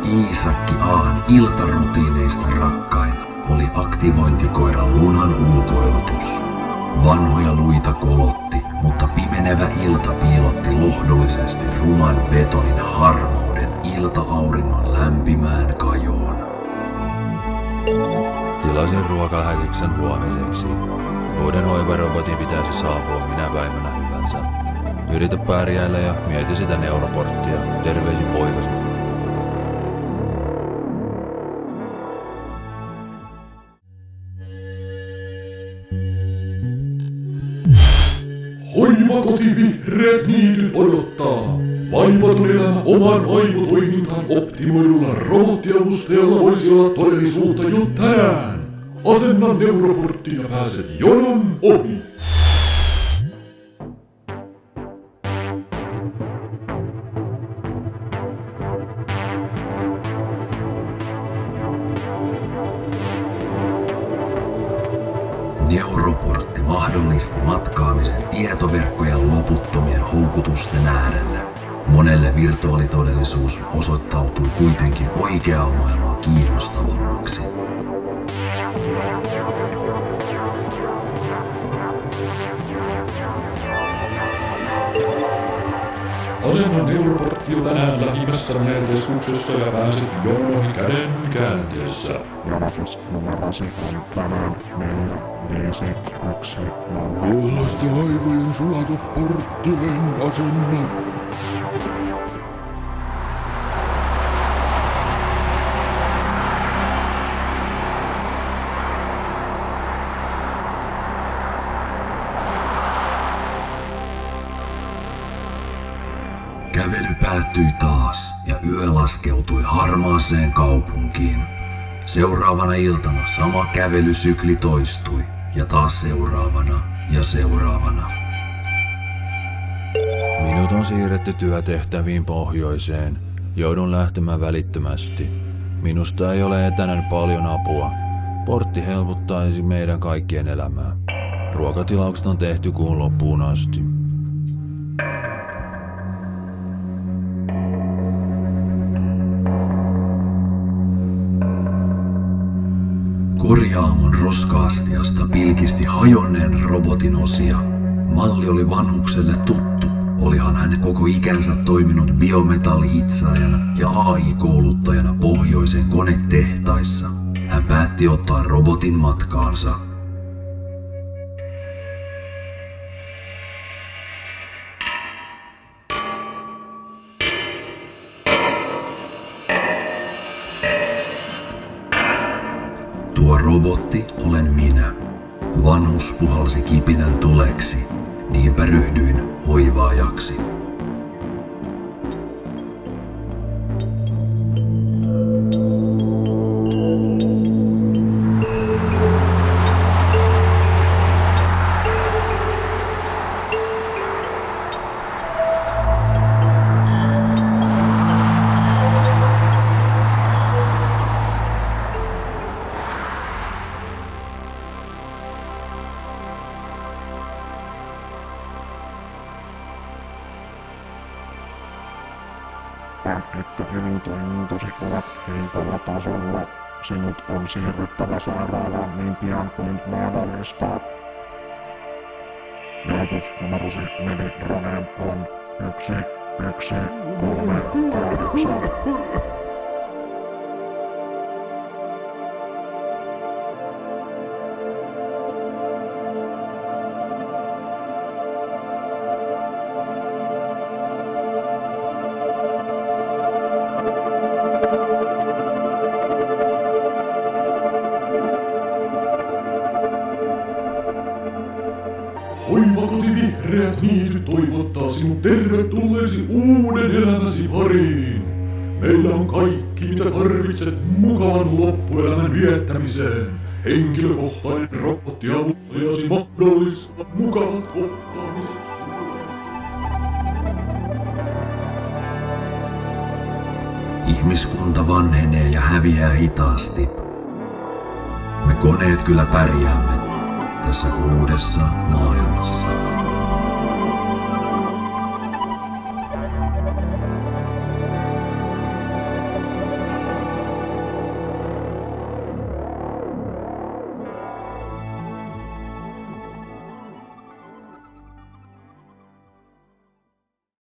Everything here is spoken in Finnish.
Iisakki Ahan iltarutiineista rakkain oli aktivointikoiran Lunan ulkoilutus. Vanhoja luita kolotti, mutta pimenevä ilta piilotti lohdullisesti ruman betonin harmauden ilta-auringon lämpimään kajoon. Tilasin ruokalähetyksen huomiseksi. Uuden hoivarobotin pitäisi saapua minä päivänä hyvänsä. Yritä pärjäillä ja mieti sitä neuroporttia. Terveisin poikasi. Hoivakoti Vihreät niityt odottaa. Vaivaton elämä oman aivotoimintaan optimoidulla robottiavustajalla voisi olla todellisuutta jo tänään. Asenna neuroportti ja pääset jonon ohi. Neuroportti mahdollisti matkaamisen tietoverkkojen loputtomien houkutusten äärelle. Monelle virtuaalitodellisuus osoittautui kuitenkin oikeaa maailmaa kiinnostavammaksi. Asenna neuroportti jo tänään lähimmässä mielikeskuksessa ja pääset jonoihin käden käänteessä. Jonotusnumerosi on tänään 4, 5, 1, 0. Tuollaisten aivojen sulatusporttien asenna. Kävely päättyi taas ja yö laskeutui harmaaseen kaupunkiin. Seuraavana iltana sama kävelysykli toistui ja taas seuraavana ja seuraavana. Minut on siirretty työtehtäviin pohjoiseen. Joudun lähtemään välittömästi. Minusta ei ole etänä paljon apua. Portti helpottaisi meidän kaikkien elämää. Ruokatilaukset on tehty kuun loppuun asti. Korjaamon roska-astiasta pilkisti hajonneen robotin osia. Malli oli vanhukselle tuttu. Olihan hän koko ikänsä toiminut biometallihitsaajana ja AI-kouluttajana pohjoisen konetehtaissa. Hän päätti ottaa robotin matkaansa. Tuo robotti olen minä. Vanhus puhalsi kipinän tuleksi, niinpä ryhdyin hoivaajaksi. Että elintoimintosi ovat heikolla tasolla. Sinut on siirryttävä sairaalaan niin pian kuin mahdollista. Jonotusnumerosi meni Roneen on 1, 1, 3, 8. Hoivakoti Vihreät niityt toivottaa sinut tervetulleesi uuden elämäsi pariin. Meillä on kaikki, mitä tarvitset mukavan loppuelämän viettämiseen. Henkilökohtainen robottiavustajasi mahdollistaa mukavat kohtaamiset. Ihmiskunta vanhenee ja häviää hitaasti. Me koneet kyllä pärjäämme tässä uudessa maailmassa.